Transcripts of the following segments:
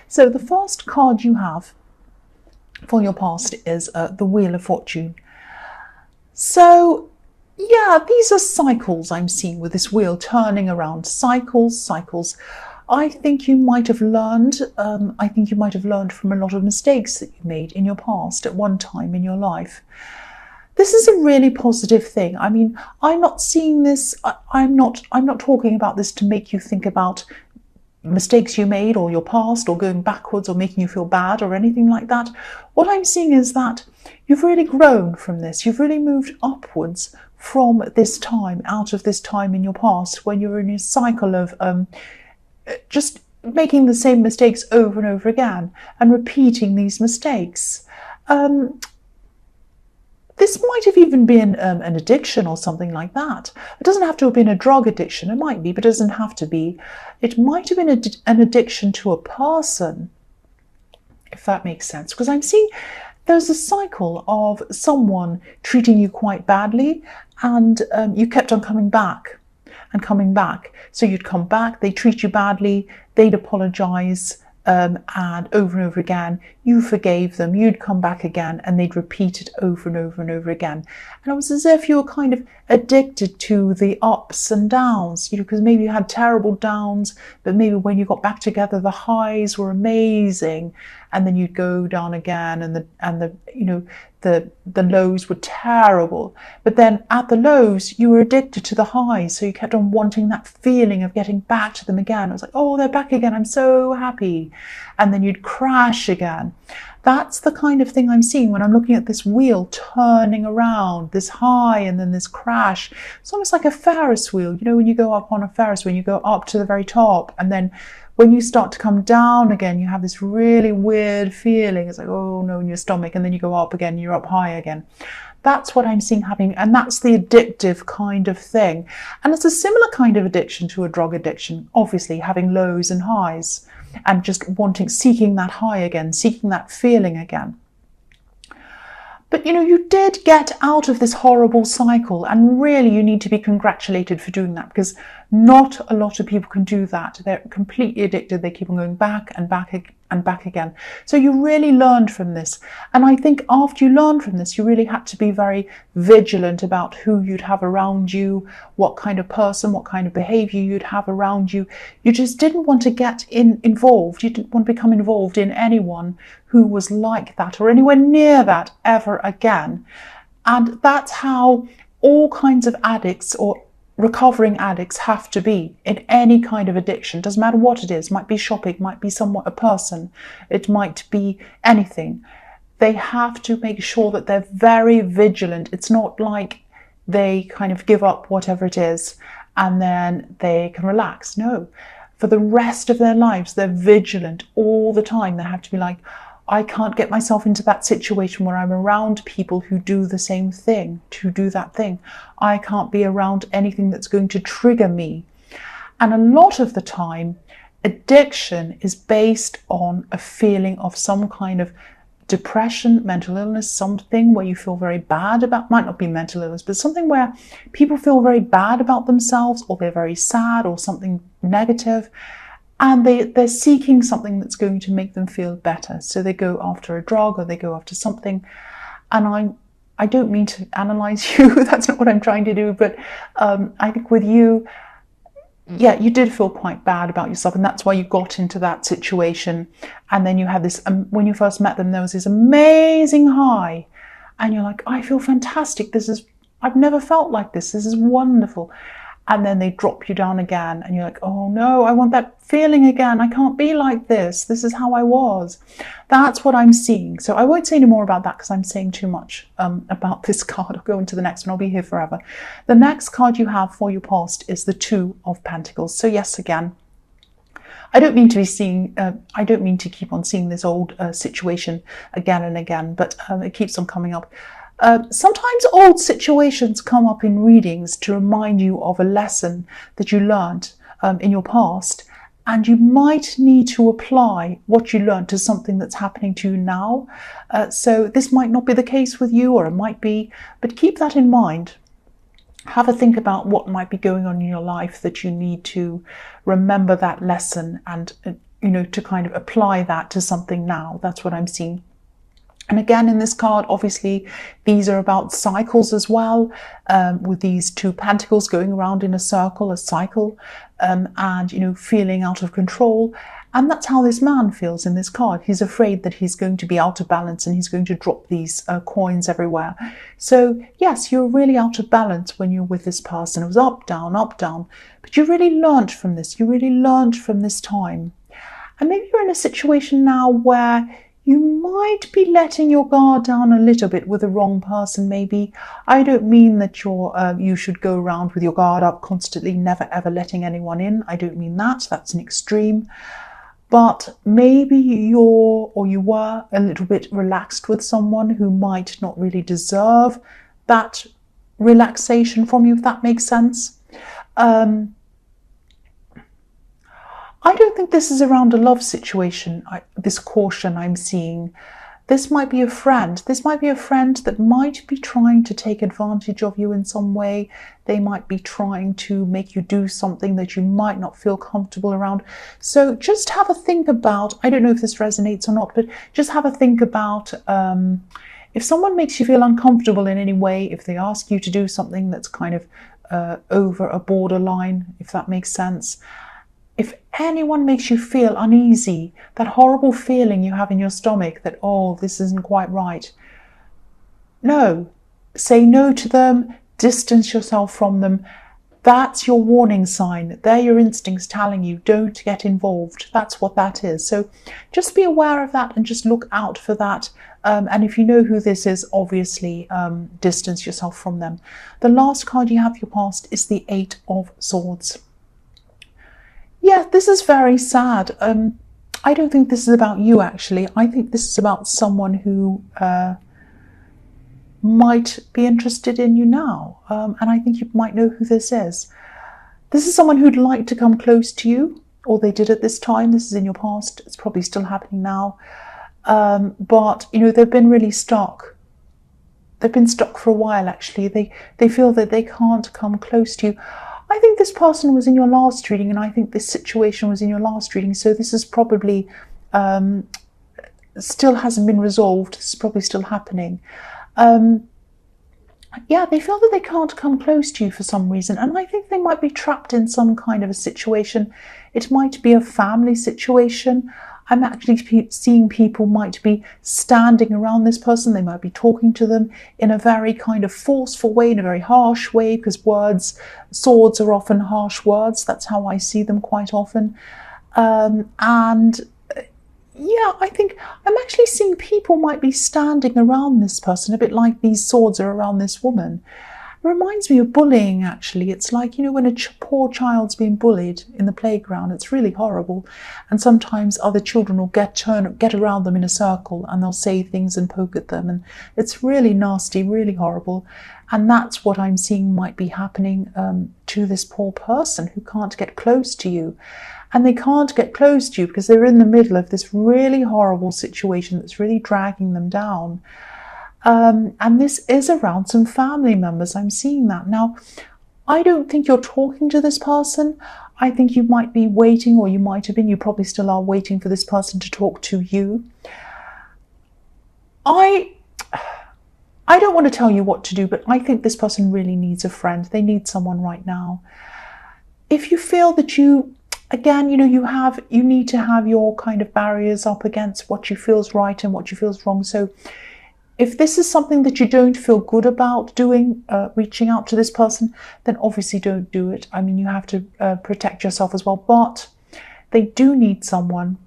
So the first card you have for your past is the Wheel of Fortune. So yeah, these are cycles I'm seeing with this wheel turning around. Cycles. I think you might have learned. From a lot of mistakes that you made in your past at one time in your life. This is a really positive thing. I mean, I'm not seeing this. I'm not talking about this to make you think about mistakes you made or your past or going backwards or making you feel bad or anything like that. What I'm seeing is that you've really grown from this. You've really moved upwards from this time, out of this time in your past when you were in a cycle of just making the same mistakes over and over again and repeating these mistakes. This might have even been an addiction or something like that. It doesn't have to have been a drug addiction. It might be, but it doesn't have to be. It might have been an addiction to a person, if that makes sense. Because I'm seeing there's a cycle of someone treating you quite badly, and you kept on coming back and coming back. So you'd come back, they'd treat you badly, they'd apologise, and over and over again, you forgave them, you'd come back again, and they'd repeat it over and over and over again. And it was as if you were kind of addicted to the ups and downs, because maybe you had terrible downs, but maybe when you got back together, the highs were amazing, and then you'd go down again, and the lows were terrible. But then at the lows, you were addicted to the highs, so you kept on wanting that feeling of getting back to them again. It was like, oh, they're back again, I'm so happy. And then you'd crash again. That's the kind of thing I'm seeing when I'm looking at this wheel turning around, this high and then this crash. It's almost like a Ferris wheel. When you go up on a Ferris wheel, you go up to the very top, and then when you start to come down again, you have this really weird feeling. It's like, oh no, in your stomach, and then you go up again, you're up high again. That's what I'm seeing happening, and that's the addictive kind of thing. And it's a similar kind of addiction to a drug addiction, obviously, having lows and highs, and just seeking that high again, seeking that feeling again. But you did get out of this horrible cycle, and really you need to be congratulated for doing that, because not a lot of people can do that. They're completely addicted. They keep on going back and back and back again. So you really learned from this. And I think after you learned from this, you really had to be very vigilant about who you'd have around you, what kind of person, what kind of behavior you'd have around you. You just didn't want to get involved. You didn't want to become involved in anyone who was like that or anywhere near that ever again. And that's how all kinds of addicts or recovering addicts have to be in any kind of addiction. Doesn't matter what it is. It might be shopping, it might be a person, it might be anything. They have to make sure that they're very vigilant. It's not like they kind of give up whatever it is and then they can relax. No, for the rest of their lives, they're vigilant all the time. They have to be like, I can't get myself into that situation where I'm around people who do the same thing, to do that thing. I can't be around anything that's going to trigger me. And a lot of the time, addiction is based on a feeling of some kind of depression, mental illness, something where you feel very bad about, might not be mental illness, but something where people feel very bad about themselves, or they're very sad, or something negative. And they're seeking something that's going to make them feel better. So they go after a drug or they go after something. And I don't mean to analyze you. That's not what I'm trying to do. But I think with you, yeah, you did feel quite bad about yourself. And that's why you got into that situation. And then you had this, when you first met them, there was this amazing high. And you're like, I feel fantastic. I've never felt like this. This is wonderful. And then they drop you down again and you're like, oh no, I want that feeling again. I can't be like this. This is how I was. That's what I'm seeing. So I won't say any more about that because I'm saying too much about this card. I'll go into the next one. I'll be here forever. The next card you have for your past is the Two of Pentacles. So yes, again, I don't mean to keep on seeing this old situation again and again, but it keeps on coming up. Sometimes old situations come up in readings to remind you of a lesson that you learned in your past, and you might need to apply what you learned to something that's happening to you now. So this might not be the case with you, or it might be, but keep that in mind. Have a think about what might be going on in your life that you need to remember that lesson and to kind of apply that to something now. That's what I'm seeing. And again, in this card, obviously, these are about cycles as well, with these two pentacles going around in a circle, a cycle, and, feeling out of control. And that's how this man feels in this card. He's afraid that he's going to be out of balance and he's going to drop these coins everywhere. So, yes, you're really out of balance when you're with this person. It was up, down, but you really learnt from this. You really learnt from this time. And maybe you're in a situation now where you might be letting your guard down a little bit with the wrong person, maybe. I don't mean that you should go around with your guard up constantly, never ever letting anyone in. I don't mean that. That's an extreme. But maybe you were a little bit relaxed with someone who might not really deserve that relaxation from you, if that makes sense. I don't think this is around a love situation, this caution I'm seeing. This might be a friend. This might be a friend that might be trying to take advantage of you in some way. They might be trying to make you do something that you might not feel comfortable around. So just have a think about, I don't know if this resonates or not, but just have a think about if someone makes you feel uncomfortable in any way, if they ask you to do something that's kind of over a borderline, if that makes sense. If anyone makes you feel uneasy, that horrible feeling you have in your stomach that, oh, this isn't quite right. No, say no to them, distance yourself from them. That's your warning sign. They're your instincts telling you, don't get involved. That's what that is. So just be aware of that and just look out for that. And if you know who this is, obviously distance yourself from them. The last card you have for your past is the 8 of Swords. Yeah, this is very sad. I don't think this is about you, actually. I think this is about someone who might be interested in you now. And I think you might know who this is. This is someone who'd like to come close to you, or they did at this time. This is in your past. It's probably still happening now. But, they've been really stuck. They've been stuck for a while, actually. They feel that they can't come close to you. I think this person was in your last reading, and I think this situation was in your last reading. So this is probably still hasn't been resolved. This is probably still happening. Yeah, they feel that they can't come close to you for some reason. And I think they might be trapped in some kind of a situation. It might be a family situation. I'm actually seeing people might be standing around this person. They might be talking to them in a very kind of forceful way, in a very harsh way, because swords are often harsh words. That's how I see them quite often. Yeah, I think I'm actually seeing people might be standing around this person, a bit like these swords are around this woman. It reminds me of bullying, actually. It's like, when a poor child's being bullied in the playground, it's really horrible. And sometimes other children will get around them in a circle and they'll say things and poke at them. And it's really nasty, really horrible. And that's what I'm seeing might be happening to this poor person who can't get close to you. And they can't get close to you because they're in the middle of this really horrible situation that's really dragging them down. And this is around some family members. I'm seeing that. Now, I don't think you're talking to this person. I think you might be waiting, or you might have been, you probably still are waiting for this person to talk to you. I don't want to tell you what to do, but I think this person really needs a friend. They need someone right now. If you feel that again, you need to have your kind of barriers up against what you feel is right and what you feel is wrong. So if this is something that you don't feel good about doing, reaching out to this person, then obviously don't do it. I mean, you have to protect yourself as well, but they do need someone.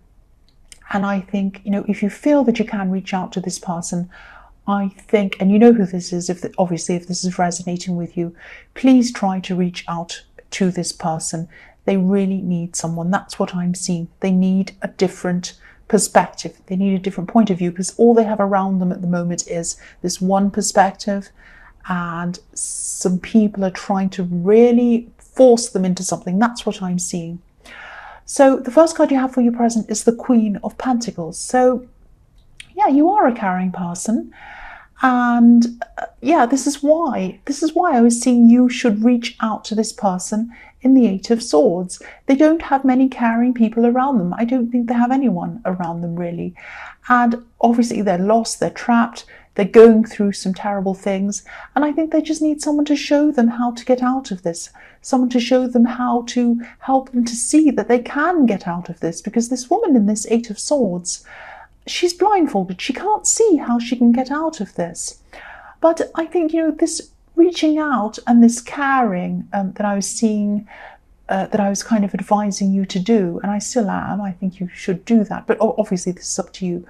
And I think, if you feel that you can reach out to this person, I think, and you know who this is, obviously if this is resonating with you, please try to reach out to this person. They really need someone. That's what I'm seeing. They need a different perspective. They need a different point of view, because all they have around them at the moment is this one perspective, and some people are trying to really force them into something. That's what I'm seeing. So the first card you have for your present is the Queen of Pentacles. So yeah, you are a caring person. And yeah, this is why I was seeing you should reach out to this person in the Eight of Swords. They don't have many caring people around them. I don't think they have anyone around them really. And obviously they're lost, they're trapped, they're going through some terrible things. And I think they just need someone to show them how to get out of this. Someone to show them how to help them to see that they can get out of this. Because this woman in this Eight of Swords, she's blindfolded. She can't see how she can get out of this. But I think, this reaching out and this caring that I was seeing, that I was kind of advising you to do, and I still am, I think you should do that. But obviously this is up to you.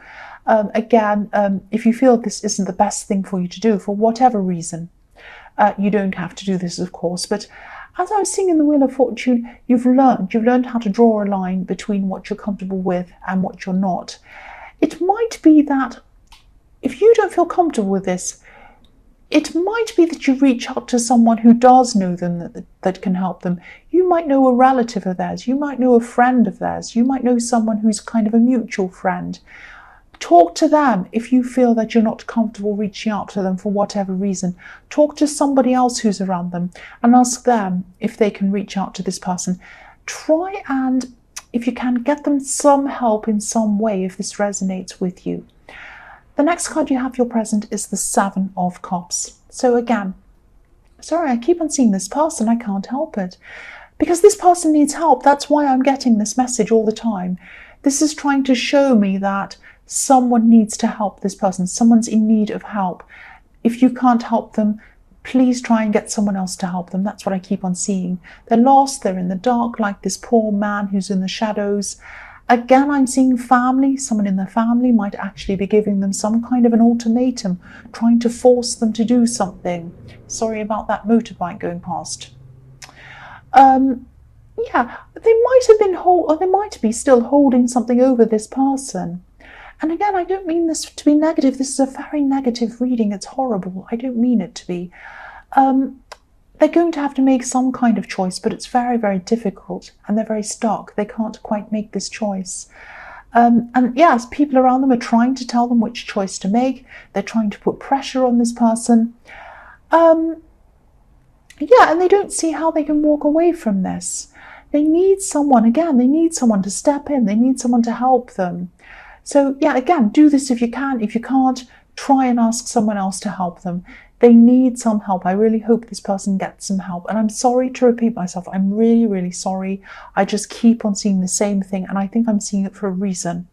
Again, if you feel this isn't the best thing for you to do, for whatever reason, you don't have to do this, of course. But as I was seeing in the Wheel of Fortune, you've learned how to draw a line between what you're comfortable with and what you're not. It might be that if you don't feel comfortable with this, it might be that you reach out to someone who does know them, that can help them. You might know a relative of theirs. You might know a friend of theirs. You might know someone who's kind of a mutual friend. Talk to them if you feel that you're not comfortable reaching out to them for whatever reason. Talk to somebody else who's around them and ask them if they can reach out to this person. Try and, if you can, get them some help in some way if this resonates with you. The next card you have for your present is the Seven of Cups. So again, sorry, I keep on seeing this person, I can't help it. Because this person needs help, that's why I'm getting this message all the time. This is trying to show me that someone needs to help this person, someone's in need of help. If you can't help them, please try and get someone else to help them. That's what I keep on seeing. They're lost, they're in the dark, like this poor man who's in the shadows. Again, I'm seeing family. Someone in their family might actually be giving them some kind of an ultimatum, trying to force them to do something. Sorry about that motorbike going past. Yeah, they might have been or they might be still holding something over this person. And again, I don't mean this to be negative. This is a very negative reading. It's horrible. I don't mean it to be. They're going to have to make some kind of choice, but it's very, very difficult, and they're very stuck. They can't quite make this choice. And yes, people around them are trying to tell them which choice to make. They're trying to put pressure on this person. Yeah, and they don't see how they can walk away from this. They need someone, again, they need someone to step in. They need someone to help them. So yeah, again, do this if you can. If you can't, try and ask someone else to help them. They need some help. I really hope this person gets some help. And I'm sorry to repeat myself. I'm really, really sorry. I just keep on seeing the same thing, and I think I'm seeing it for a reason.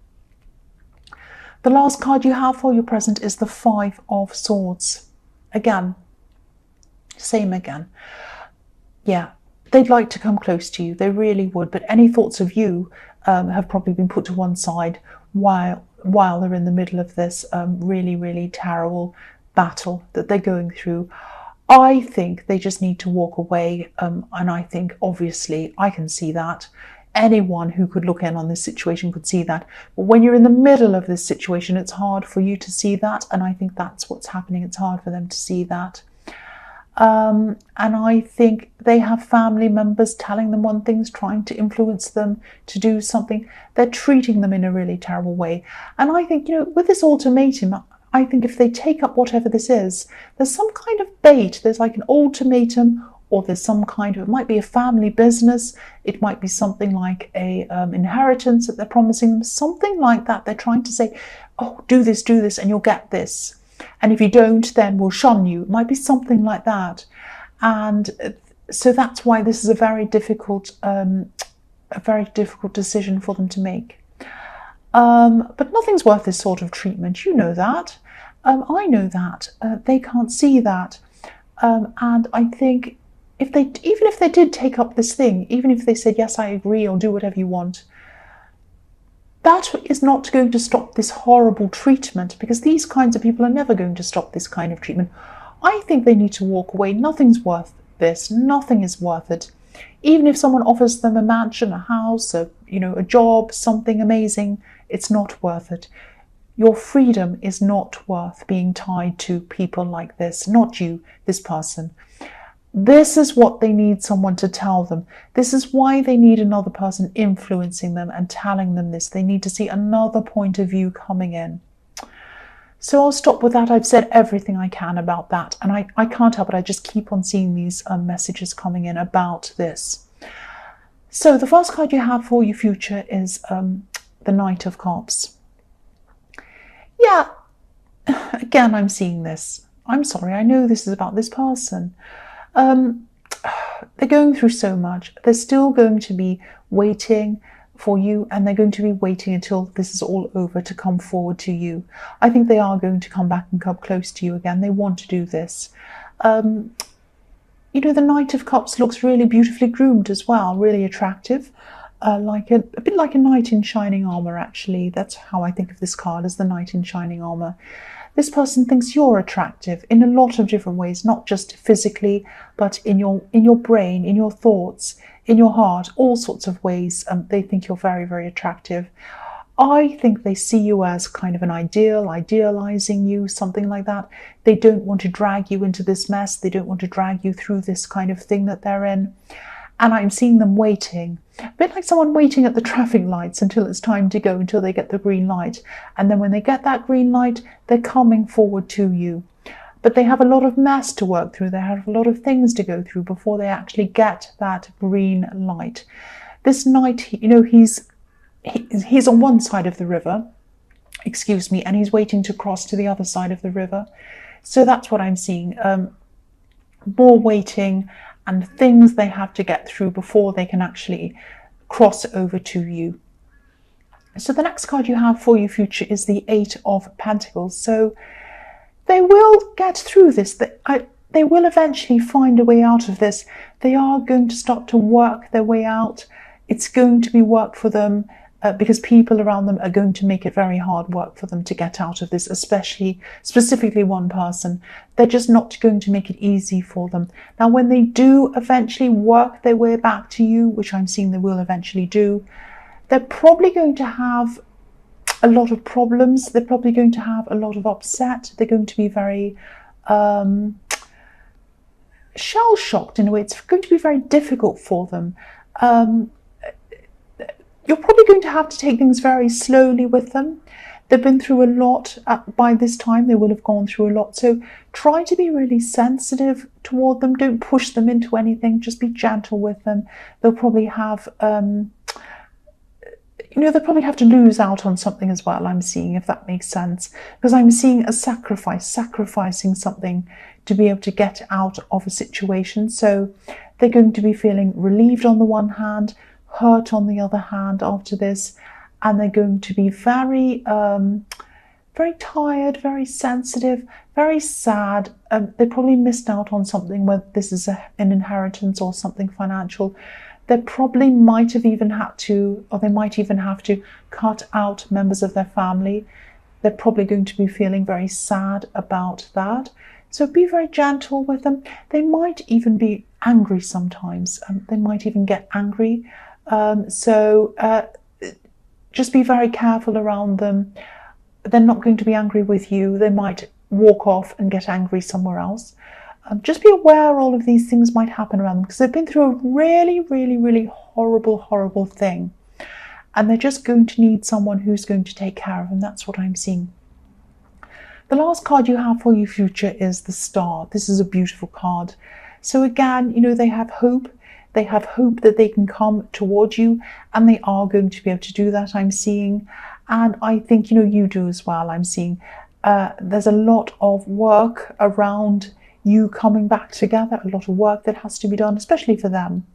The last card you have for your present is the Five of Swords. Again, same again. Yeah, they'd like to come close to you. They really would. But any thoughts of you have probably been put to one side while they're in the middle of this really, really terrible battle that they're going through. I think they just need to walk away, and I think obviously I can see that. Anyone who could look in on this situation could see that. But when you're in the middle of this situation, it's hard for you to see that, and I think that's what's happening. It's hard for them to see that. And I think they have family members telling them one thing, trying to influence them to do something. They're treating them in a really terrible way. And I think, with this ultimatum, I think if they take up whatever this is, there's some kind of bait. There's like an ultimatum, or there's some kind of, it might be a family business. It might be something like a inheritance that they're promising them, something like that. They're trying to say, oh, do this, and you'll get this. And if you don't, then we'll shun you. It might be something like that. And so that's why this is a very difficult decision for them to make. But nothing's worth this sort of treatment. You know that. I know that. They can't see that. And I think even if they did take up this thing, even if they said, yes, I agree, or do whatever you want, that is not going to stop this horrible treatment, because these kinds of people are never going to stop this kind of treatment. I think they need to walk away. Nothing's worth this. Nothing is worth it. Even if someone offers them a mansion, a house, a job, something amazing, it's not worth it. Your freedom is not worth being tied to people like this. Not you, this person. This is what they need someone to tell them. This is why they need another person influencing them and telling them this. They need to see another point of view coming in. So I'll stop with that. I've said everything I can about that. And I can't help it. I just keep on seeing these messages coming in about this. So the first card you have for your future is the Knight of Cups. Yeah, again, I'm seeing this. I'm sorry, I know this is about this person. They're going through so much. They're still going to be waiting for you, and they're going to be waiting until this is all over to come forward to you. I think they are going to come back and come close to you again. They want to do this. You know, the Knight of Cups looks really beautifully groomed as well, really attractive. Like a bit like a knight in shining armor, actually. That's how I think of this card, as the knight in shining armor. This person thinks you're attractive in a lot of different ways, not just physically, but in your brain, in your thoughts, in your heart, all sorts of ways. They think you're very, very attractive. I think they see you as kind of an ideal, idealizing you, something like that. They don't want to drag you into this mess. They don't want to drag you through this kind of thing that they're in. And I'm seeing them waiting, a bit like someone waiting at the traffic lights until it's time to go, until they get the green light. And then when they get that green light, they're coming forward to you. But they have a lot of mess to work through. They have a lot of things to go through before they actually get that green light. This knight, you know, he's on one side of the river, excuse me, and he's waiting to cross to the other side of the river. So that's what I'm seeing. More waiting and things they have to get through before they can actually cross over to you. So the next card you have for your future is the Eight of Pentacles. So they will get through this. They will eventually find a way out of this. They are going to start to work their way out. It's going to be work for them because people around them are going to make it very hard work for them to get out of this, specifically one person. They're just not going to make it easy for them. Now, when they do eventually work their way back to you, which I'm seeing they will eventually do, they're probably going to have a lot of problems. They're probably going to have a lot of upset. They're going to be very shell-shocked in a way. It's going to be very difficult for them. You're probably going to have to take things very slowly with them. They've been through a lot by this time. They will have gone through a lot. So try to be really sensitive toward them. Don't push them into anything. Just be gentle with them. They'll probably have, they'll probably have to lose out on something as well, I'm seeing, if that makes sense. Because I'm seeing a sacrificing something to be able to get out of a situation. So they're going to be feeling relieved on the one hand, hurt on the other hand after this, and they're going to be very very tired, very sensitive, very sad. They probably missed out on something, whether this is an inheritance or something financial. They probably might have even had to, or they might even have to cut out members of their family. They're probably going to be feeling very sad about that. So be very gentle with them. They might even be angry sometimes. They might even get angry. Just be very careful around them. They're not going to be angry with you. They might walk off and get angry somewhere else. Just be aware all of these things might happen around them, because they've been through a really, really, really horrible thing. And they're just going to need someone who's going to take care of them. That's what I'm seeing. The last card you have for your future is the Star. This is a beautiful card. So again, they have hope. They have hope that they can come towards you, and they are going to be able to do that, I'm seeing. And I think, you do as well, I'm seeing. There's a lot of work around you coming back together, a lot of work that has to be done, especially for them.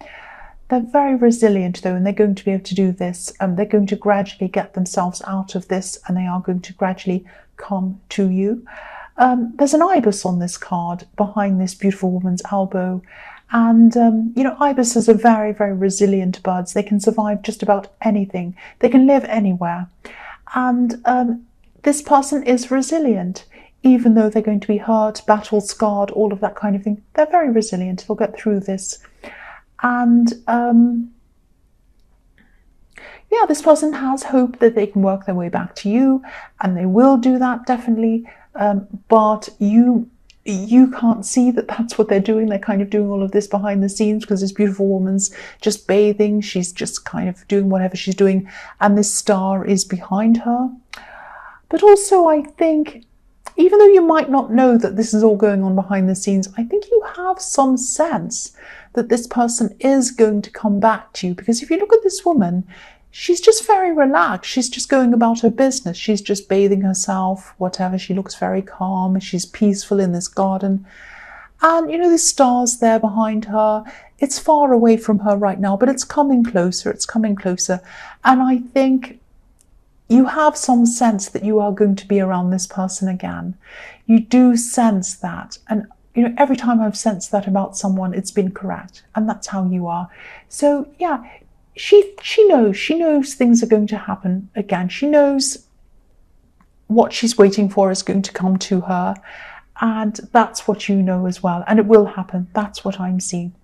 They're very resilient though, and they're going to be able to do this. They're going to gradually get themselves out of this, and they are going to gradually come to you. There's an ibis on this card behind this beautiful woman's elbow. And, ibises are very, very resilient birds. They can survive just about anything. They can live anywhere. And this person is resilient, even though they're going to be hurt, battle-scarred, all of that kind of thing. They're very resilient. They'll get through this. And, this person has hope that they can work their way back to you, and they will do that, definitely. But you can't see that that's what they're doing. They're kind of doing all of this behind the scenes, because this beautiful woman's just bathing. She's just kind of doing whatever she's doing, and this star is behind her. But also, I think even though you might not know that this is all going on behind the scenes, I think you have some sense that this person is going to come back to you. Because if you look at this woman, she's just very relaxed. She's just going about her business. She's just bathing herself, whatever. She looks very calm. She's peaceful in this garden. And, you know, the stars there behind her. It's far away from her right now, but it's coming closer. It's coming closer. And I think you have some sense that you are going to be around this person again. You do sense that. And, you know, every time I've sensed that about someone, it's been correct. And that's how you are. So, yeah, she knows things are going to happen again. She knows what she's waiting for is going to come to her. And that's what you know as well. And it will happen. That's what I'm seeing.